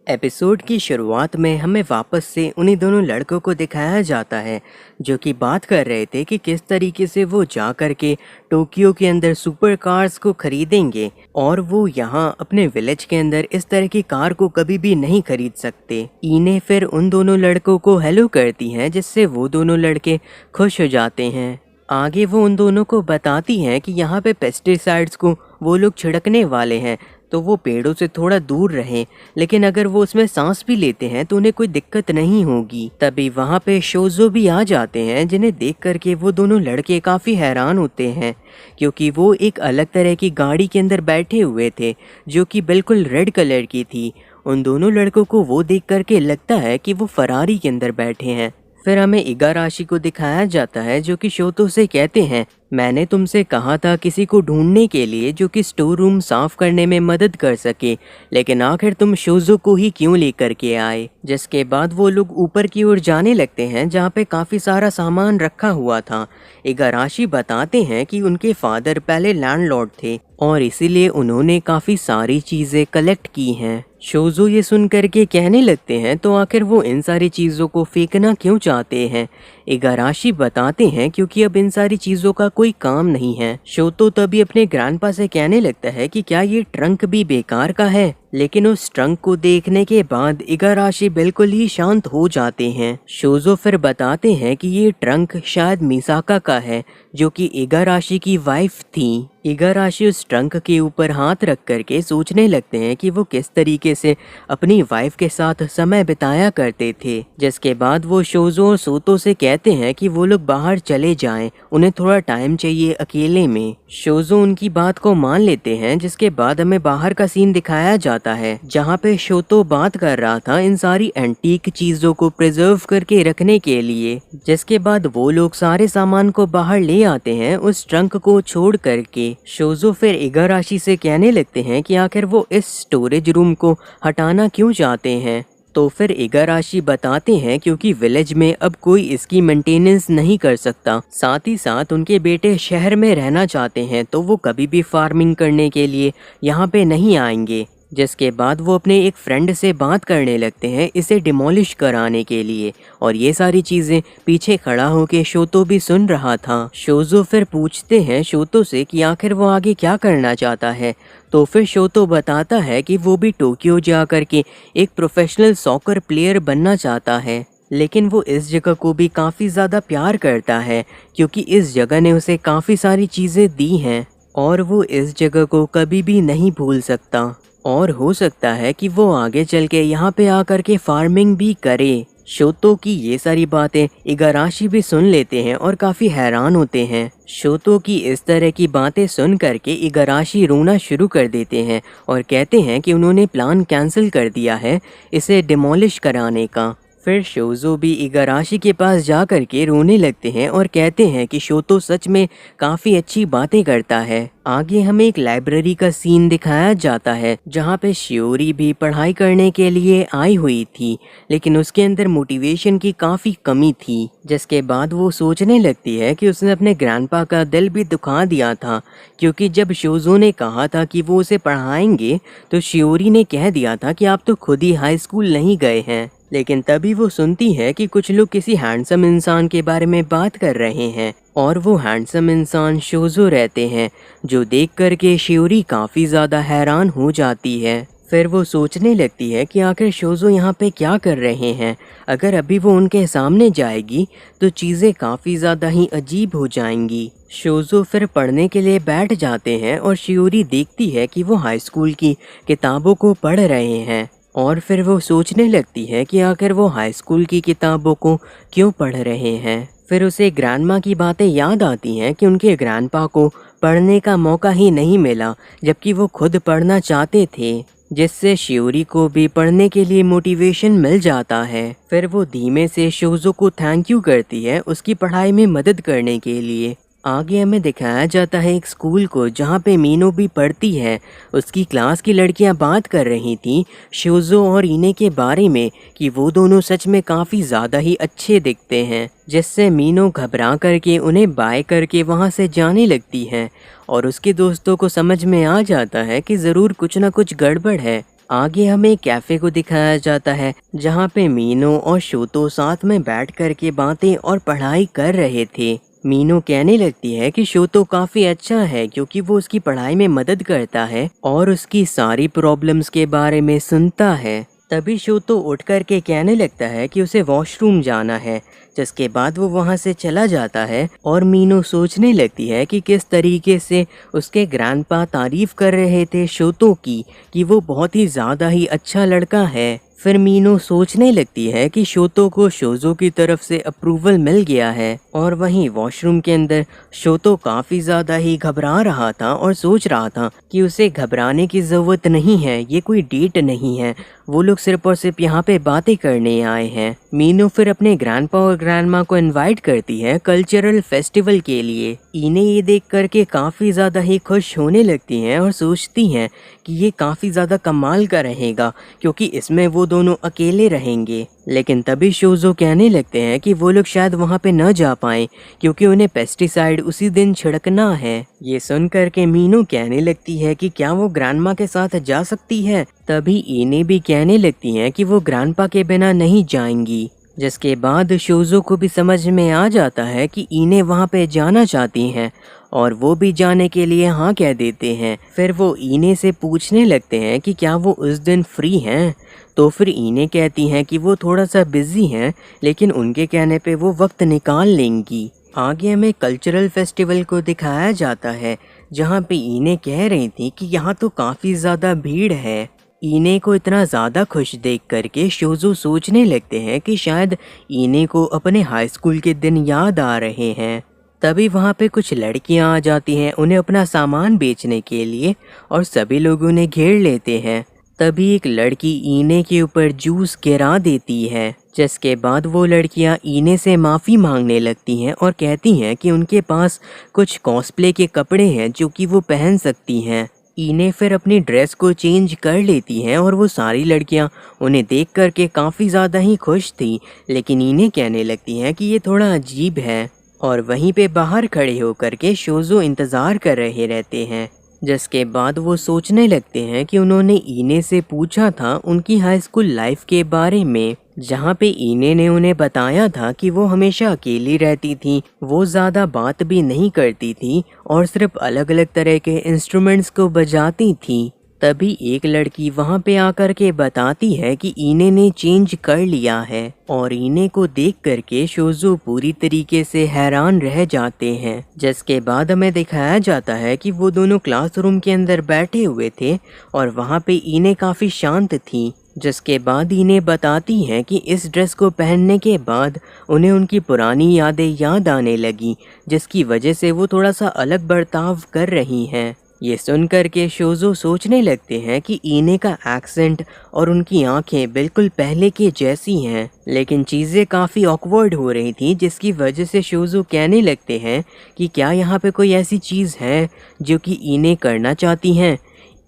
Episode की शुरुआत में हमें वापस से उन्हीं दोनों लड़कों को दिखाया जाता है जो कि बात कर रहे थे कि किस तरीके से वो जा कर के टोक्यो के अंदर सुपर कार्स को खरीदेंगे और वो यहाँ अपने विलेज के अंदर इस तरह की कार को कभी भी नहीं खरीद सकते। इने फिर उन दोनों लड़कों को हेलो करती हैं जिससे वो दोनों लड़के खुश हो जाते हैं। आगे वो उन दोनों को बताती हैं कि यहाँ पे पेस्टिसाइड्स को वो लोग छिड़कने वाले हैं तो वो पेड़ों से थोड़ा दूर रहें, लेकिन अगर वो उसमें सांस भी लेते हैं तो उन्हें कोई दिक्कत नहीं होगी। तभी वहाँ पे शोजो भी आ जाते हैं जिन्हें देख करके वो दोनों लड़के काफ़ी हैरान होते हैं क्योंकि वो एक अलग तरह की गाड़ी के अंदर बैठे हुए थे जो कि बिल्कुल रेड कलर की थी। उन दोनों लड़कों को वो देख करके लगता है कि वो फरारी के अंदर बैठे हैं। फिर हमें इगाराशी को दिखाया जाता है जो कि शोतो से कहते हैं, मैंने तुमसे कहा था किसी को ढूंढने के लिए जो कि स्टोर रूम साफ करने में मदद कर सके, लेकिन आखिर तुम शोजो को ही क्यों लेकर के आए। जिसके बाद वो लोग ऊपर की ओर जाने लगते हैं जहाँ पे काफ़ी सारा सामान रखा हुआ था। इगाराशी बताते हैं कि उनके फादर पहले लैंडलॉर्ड थे और इसीलिए उन्होंने काफ़ी सारी चीज़ें कलेक्ट की हैं। शोजो ये सुन करके कहने लगते हैं तो आखिर वो इन सारी चीज़ों को फेंकना क्यों चाहते हैं। इगाराशी बताते हैं क्योंकि अब इन सारी चीज़ों का कोई काम नहीं है। शोतो तभी अपने ग्रैंडपा से कहने लगता है कि क्या ये ट्रंक भी बेकार का है, लेकिन उस ट्रंक को देखने के बाद इगाराशी बिल्कुल ही शांत हो जाते हैं। शोजो फिर बताते हैं कि ये ट्रंक शायद मिसाका का है जो कि इगाराशी की वाइफ थी। इगाराशी उस ट्रंक के ऊपर हाथ रख करके सोचने लगते हैं कि वो किस तरीके से अपनी वाइफ के साथ समय बिताया करते थे। जिसके बाद वो शोजो और सोतो से कहते हैं कि वो लोग बाहर चले जाएं, उन्हें थोड़ा टाइम चाहिए अकेले में। शोजो उनकी बात को मान लेते हैं। जिसके बाद हमें बाहर का सीन दिखाया जाता है जहाँ पे शोतो बात कर रहा था इन सारी एंटीक चीजों को प्रिजर्व करके रखने के लिए। जिसके बाद वो लोग सारे सामान को बाहर ले आते हैं उस ट्रंक को छोड़ करके। शोजो फिर इगाराशी से कहने लगते हैं कि आखिर वो इस स्टोरेज रूम को हटाना क्यों चाहते हैं। तो फिर इगाराशी बताते हैं क्योंकि विलेज में अब कोई इसकी मेंटेनेंस नहीं कर सकता, साथ ही साथ उनके बेटे शहर में रहना चाहते हैं तो वो कभी भी फार्मिंग करने के लिए यहाँ पे नहीं आएंगे। जिसके बाद वो अपने एक फ्रेंड से बात करने लगते हैं इसे डिमोलिश कराने के लिए और ये सारी चीज़ें पीछे खड़ा होके शोतो भी सुन रहा था। शोजो फिर पूछते हैं शोतो से कि आखिर वो आगे क्या करना चाहता है। तो फिर शोतो बताता है कि वो भी टोक्यो जा कर के एक प्रोफेशनल सॉकर प्लेयर बनना चाहता है, लेकिन वो इस जगह को भी काफ़ी ज़्यादा प्यार करता है क्योंकि इस जगह ने उसे काफ़ी सारी चीज़ें दी हैं और वो इस जगह को कभी भी नहीं भूल सकता। और हो सकता है कि वो आगे चल के यहाँ पे आकर के फार्मिंग भी करे। शोतो की ये सारी बातें इगाराशी भी सुन लेते हैं और काफ़ी हैरान होते हैं। शोतो की इस तरह की बातें सुन करके इगाराशी रोना शुरू कर देते हैं और कहते हैं कि उन्होंने प्लान कैंसिल कर दिया है इसे डिमोलिश कराने का। फिर शोजो भी इगाराशी के पास जा कर के रोने लगते हैं और कहते हैं कि शोतो सच में काफ़ी अच्छी बातें करता है। आगे हमें एक लाइब्रेरी का सीन दिखाया जाता है जहाँ पे शियोरी भी पढ़ाई करने के लिए आई हुई थी, लेकिन उसके अंदर मोटिवेशन की काफ़ी कमी थी। जिसके बाद वो सोचने लगती है कि उसने अपने ग्रैंडपा का दिल भी दुखा दिया था क्योंकि जब शोजो ने कहा था कि वो उसे पढ़ाएंगे तो शियोरी ने कह दिया था कि आप तो खुद ही हाई स्कूल नहीं गए हैं। लेकिन तभी वो सुनती है कि कुछ लोग किसी हैंडसम इंसान के बारे में बात कर रहे हैं और वो हैंडसम इंसान शोजो रहते हैं, जो देख करके शियोरी काफ़ी ज़्यादा हैरान हो जाती है। फिर वो सोचने लगती है कि आखिर शोजो यहाँ पे क्या कर रहे हैं। अगर अभी वो उनके सामने जाएगी तो चीज़ें काफ़ी ज़्यादा ही अजीब हो जाएंगी। शोजो फिर पढ़ने के लिए बैठ जाते हैं और शियोरी देखती है कि वो हाई स्कूल की किताबों को पढ़ रहे हैं और फिर वो सोचने लगती है कि आखिर वो हाई स्कूल की किताबों को क्यों पढ़ रहे हैं। फिर उसे ग्रैंडमा की बातें याद आती हैं कि उनके ग्रैंडपा को पढ़ने का मौका ही नहीं मिला जबकि वो खुद पढ़ना चाहते थे, जिससे शियोरी को भी पढ़ने के लिए मोटिवेशन मिल जाता है। फिर वो धीमे से शोजो को थैंक यू करती है उसकी पढ़ाई में मदद करने के लिए। आगे हमें दिखाया जाता है एक स्कूल को जहाँ पे मीनो भी पढ़ती है। उसकी क्लास की लड़कियाँ बात कर रही थी शोजो और इने के बारे में कि वो दोनों सच में काफ़ी ज़्यादा ही अच्छे दिखते हैं, जिससे मीनो घबरा करके उन्हें बाय करके वहाँ से जाने लगती है और उसके दोस्तों को समझ में आ जाता है कि ज़रूर कुछ ना कुछ गड़बड़ है। आगे हमें एक कैफे को दिखाया जाता है जहाँ पे मीनो और शोतो साथ में बैठ कर के बातें और पढ़ाई कर रहे थे। मीनो कहने लगती है कि शोतो काफी अच्छा है क्योंकि वो उसकी पढ़ाई में मदद करता है और उसकी सारी प्रॉब्लम्स के बारे में सुनता है। तभी शोतो उठ कर के कहने लगता है कि उसे वॉशरूम जाना है, जिसके बाद वो वहाँ से चला जाता है और मीनो सोचने लगती है कि किस तरीके से उसके ग्रैंडपा तारीफ कर रहे थे शोतो की कि वो बहुत ही ज़्यादा ही अच्छा लड़का है। फिर मीनो सोचने लगती है कि शोतो को शोजो की तरफ से अप्रूवल मिल गया है और वहीं वॉशरूम के अंदर शोतो काफ़ी ज़्यादा ही घबरा रहा था और सोच रहा था कि उसे घबराने की ज़रूरत नहीं है, ये कोई डेट नहीं है, वो लोग सिर्फ और सिर्फ यहाँ पे बातें करने आए हैं। मीनो फिर अपने ग्रैंडपा और ग्रैंडमा को इनवाइट करती है कल्चरल फेस्टिवल के लिए। इन्हें ये देख करके काफ़ी ज़्यादा ही खुश होने लगती हैं और सोचती हैं कि ये काफ़ी ज़्यादा कमाल का रहेगा क्योंकि इसमें वो दोनों अकेले रहेंगे। लेकिन तभी शोजो कहने लगते हैं कि वो लोग शायद वहाँ पे न जा पाएं क्योंकि उन्हें पेस्टिसाइड उसी दिन छिड़कना है। ये सुन करके मीनो कहने लगती है कि क्या वो ग्रैंडमा के साथ जा सकती है। तभी इन्हें भी कहने लगती हैं कि वो ग्रैंडपा के बिना नहीं जाएंगी, जिसके बाद शोजो को भी समझ में आ जाता है कि इन्हें वहाँ पे जाना चाहती हैं और वो भी जाने के लिए हाँ कह देते हैं। फिर वो इन्हें से पूछने लगते हैं कि क्या वो उस दिन फ्री हैं, तो फिर इन्हें कहती हैं कि वो थोड़ा सा बिजी हैं लेकिन उनके कहने पे वो वक्त निकाल लेंगी। आगे हमें कल्चरल फेस्टिवल को दिखाया जाता है जहाँ पे इन्हें कह रही थी कि यहाँ तो काफ़ी ज़्यादा भीड़ है। इन्हें को इतना ज़्यादा खुश देख करके शोजो सोचने लगते हैं कि शायद इन्हें को अपने हाई स्कूल के दिन याद आ रहे हैं। तभी वहाँ पे कुछ लड़कियाँ आ जाती हैं उन्हें अपना सामान बेचने के लिए और सभी लोग उन्हें घेर लेते हैं। तभी एक लड़की इने के ऊपर जूस गिरा देती है, जिसके बाद वो लड़कियां इने से माफ़ी मांगने लगती हैं और कहती हैं कि उनके पास कुछ कॉस्प्ले के कपड़े हैं जो कि वो पहन सकती हैं। इने फिर अपनी ड्रेस को चेंज कर लेती हैं और वो सारी लड़कियां उन्हें देख कर के काफ़ी ज़्यादा ही खुश थी, लेकिन इने कहने लगती हैं कि ये थोड़ा अजीब है। और वहीं पे बाहर खड़े होकर के शोजो इंतज़ार कर रहे रहते हैं, जिसके बाद वो सोचने लगते हैं कि उन्होंने इने से पूछा था उनकी हाई स्कूल लाइफ के बारे में, जहाँ पे इने ने उन्हें बताया था कि वो हमेशा अकेली रहती थी, वो ज़्यादा बात भी नहीं करती थी और सिर्फ अलग अलग तरह के इंस्ट्रूमेंट्स को बजाती थी। तभी एक लड़की वहाँ पे आकर के बताती है कि इने ने चेंज कर लिया है और इने को देख करके शोजो पूरी तरीके से हैरान रह जाते हैं। जिसके बाद हमें दिखाया जाता है कि वो दोनों क्लासरूम के अंदर बैठे हुए थे और वहाँ पे इने काफ़ी शांत थी। जिसके बाद इन्हें बताती हैं कि इस ड्रेस को पहनने के बाद उन्हें उनकी पुरानी यादें याद आने लगी, जिसकी वजह से वो थोड़ा सा अलग बर्ताव कर रही हैं। ये सुनकर के शोजो सोचने लगते हैं कि इने का एक्सेंट और उनकी आंखें बिल्कुल पहले के जैसी हैं, लेकिन चीज़ें काफ़ी ऑकवर्ड हो रही थी, जिसकी वजह से शोजो कहने लगते हैं कि क्या यहाँ पे कोई ऐसी चीज़ है जो कि इने करना चाहती हैं।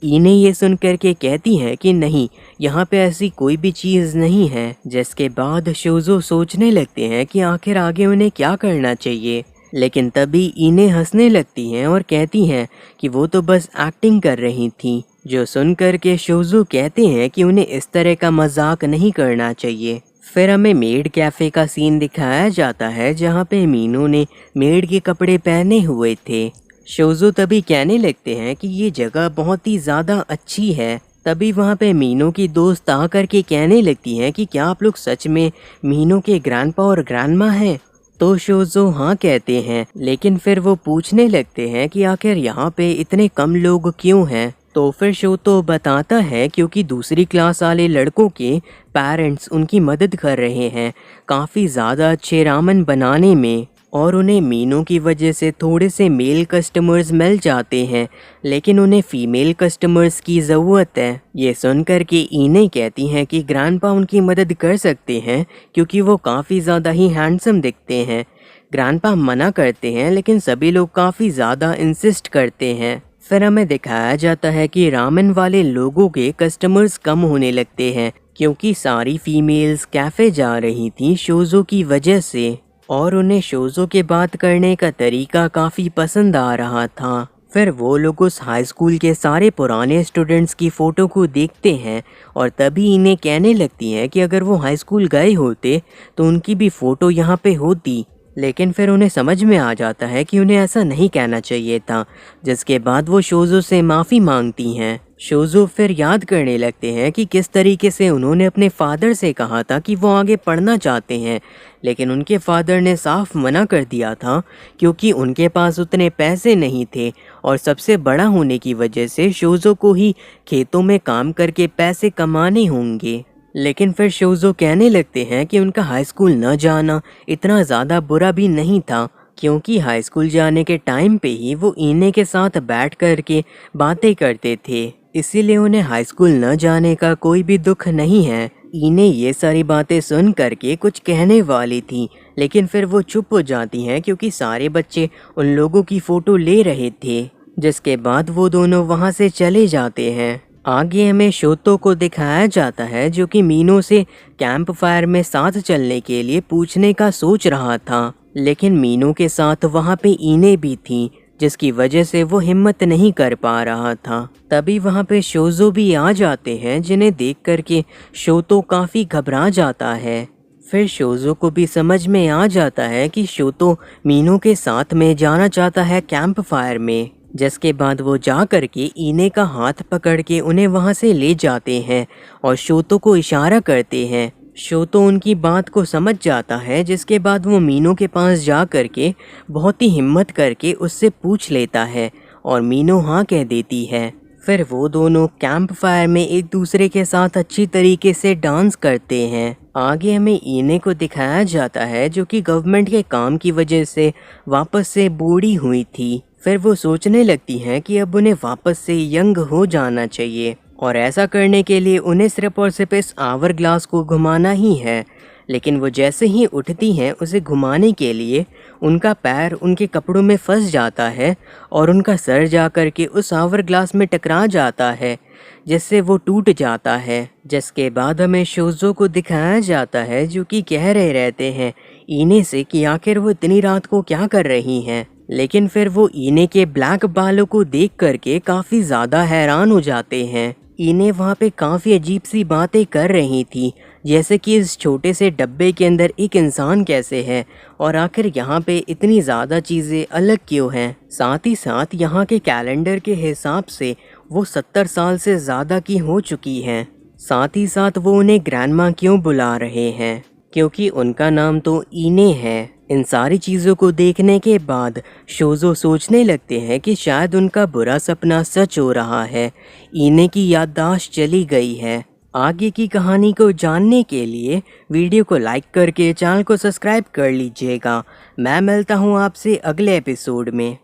इने ये सुनकर के कहती हैं कि नहीं, यहाँ पे ऐसी कोई भी चीज़ नहीं है। जिसके बाद शोजो सोचने लगते हैं कि आखिर आगे उन्हें क्या करना चाहिए, लेकिन तभी इन्हें हंसने लगती हैं और कहती हैं कि वो तो बस एक्टिंग कर रही थी। जो सुनकर के शोजो कहते हैं कि उन्हें इस तरह का मजाक नहीं करना चाहिए। फिर हमें मेड कैफ़े का सीन दिखाया जाता है जहाँ पे मीनू ने मेड के कपड़े पहने हुए थे। शोजो तभी कहने लगते हैं कि ये जगह बहुत ही ज़्यादा अच्छी है। तभी वहाँ पे मीनू की दोस्त आकर के कहने लगती हैं कि क्या आप लोग सच में मीनू के ग्रैंडपा और ग्रैंडमा हैं। तो शोजो हाँ कहते हैं, लेकिन फिर वो पूछने लगते हैं कि आखिर यहाँ पे इतने कम लोग क्यों हैं। तो फिर शोतो बताता है क्योंकि दूसरी क्लास वाले लड़कों के पेरेंट्स उनकी मदद कर रहे हैं काफ़ी ज़्यादा अच्छे रामेन बनाने में, और उन्हें मीनू की वजह से थोड़े से मेल कस्टमर्स मिल जाते हैं, लेकिन उन्हें फ़ीमेल कस्टमर्स की ज़रूरत है। ये सुनकर के इन्हें कहती हैं कि ग्रैंडपा उनकी मदद कर सकते हैं क्योंकि वो काफ़ी ज़्यादा ही हैंडसम दिखते हैं। ग्रैंडपा मना करते हैं, लेकिन सभी लोग काफ़ी ज़्यादा इंसिस्ट करते हैं। फिर हमें दिखाया जाता है कि रामेन वाले लोगों के कस्टमर्स कम होने लगते हैं क्योंकि सारी फीमेल्स कैफ़े जा रही थी शोजो की वजह से, और उन्हें शोजो के बात करने का तरीका काफ़ी पसंद आ रहा था। फिर वो लोग उस हाई स्कूल के सारे पुराने स्टूडेंट्स की फ़ोटो को देखते हैं और तभी इन्हें कहने लगती हैं कि अगर वो हाई स्कूल गए होते तो उनकी भी फ़ोटो यहाँ पे होती। लेकिन फिर उन्हें समझ में आ जाता है कि उन्हें ऐसा नहीं कहना चाहिए था, जिसके बाद वो शोज़ो से माफ़ी मांगती हैं। शोज़ो फिर याद करने लगते हैं कि किस तरीके से उन्होंने अपने फादर से कहा था कि वो आगे पढ़ना चाहते हैं, लेकिन उनके फादर ने साफ मना कर दिया था क्योंकि उनके पास उतने पैसे नहीं थे और सबसे बड़ा होने की वजह से शोज़ो को ही खेतों में काम करके पैसे कमाने होंगे। लेकिन फिर शोज़ो कहने लगते हैं कि उनका हाई स्कूल न जाना इतना ज़्यादा बुरा भी नहीं था, क्योंकि हाई स्कूल जाने के टाइम पे ही वो इने के साथ बैठ कर के बातें करते थे, इसीलिए उन्हें हाई स्कूल न जाने का कोई भी दुख नहीं है। इने ये सारी बातें सुन करके कुछ कहने वाली थी, लेकिन फिर वो चुप हो जाती हैं क्योंकि सारे बच्चे उन लोगों की फ़ोटो ले रहे थे, जिसके बाद वो दोनों वहाँ से चले जाते हैं। आगे हमें शोतो को दिखाया जाता है जो कि मीनो से कैंप फायर में साथ चलने के लिए पूछने का सोच रहा था, लेकिन मीनो के साथ वहाँ पे इने भी थी, जिसकी वजह से वो हिम्मत नहीं कर पा रहा था। तभी वहाँ पे शोज़ो भी आ जाते हैं, जिन्हें देख करके शोतो काफ़ी घबरा जाता है। फिर शोज़ो को भी समझ में आ जाता है कि शोतो मीनो के साथ में जाना चाहता है कैंप फायर में, जिसके बाद वो जा कर के इने का हाथ पकड़ के उन्हें वहाँ से ले जाते हैं और शोतो को इशारा करते हैं। शोतो उनकी बात को समझ जाता है, जिसके बाद वो मीनो के पास जा कर के बहुत ही हिम्मत करके उससे पूछ लेता है और मीनो हाँ कह देती है। फिर वो दोनों कैंप फायर में एक दूसरे के साथ अच्छी तरीके से डांस करते हैं। आगे हमें इने को दिखाया जाता है जो कि गवर्नमेंट के काम की वजह से वापस से बूढ़ी हुई थी। फिर वो सोचने लगती हैं कि अब उन्हें वापस से यंग हो जाना चाहिए और ऐसा करने के लिए उन्हें सिर्फ और सिर्फ इस आवर ग्लास को घुमाना ही है। लेकिन वो जैसे ही उठती हैं उसे घुमाने के लिए उनका पैर उनके कपड़ों में फंस जाता है और उनका सर जा कर के उस आवर ग्लास में टकरा जाता है, जिससे वो टूट जाता है। जिसके बाद हमें शोज़ो को दिखाया जाता है जो कि कह रहे रहते हैं इने से कि आखिर वो इतनी रात को क्या कर रही हैं। लेकिन फिर वो इने के ब्लैक बालों को देख करके काफ़ी ज़्यादा हैरान हो जाते हैं। इने वहाँ पे काफ़ी अजीब सी बातें कर रही थी, जैसे कि इस छोटे से डब्बे के अंदर एक इंसान कैसे है और आखिर यहाँ पे इतनी ज़्यादा चीज़ें अलग क्यों हैं। साथ ही साथ यहाँ के कैलेंडर के हिसाब से वो 70 साल से ज़्यादा की हो चुकी हैं। साथ ही साथ वो उन्हें ग्रैंडमा क्यों बुला रहे हैं, क्योंकि उनका नाम तो इने है। इन सारी चीज़ों को देखने के बाद शोज़ो सोचने लगते हैं कि शायद उनका बुरा सपना सच हो रहा है, इने की याददाश्त चली गई है। आगे की कहानी को जानने के लिए वीडियो को लाइक करके चैनल को सब्सक्राइब कर लीजिएगा। मैं मिलता हूँ आपसे अगले एपिसोड में।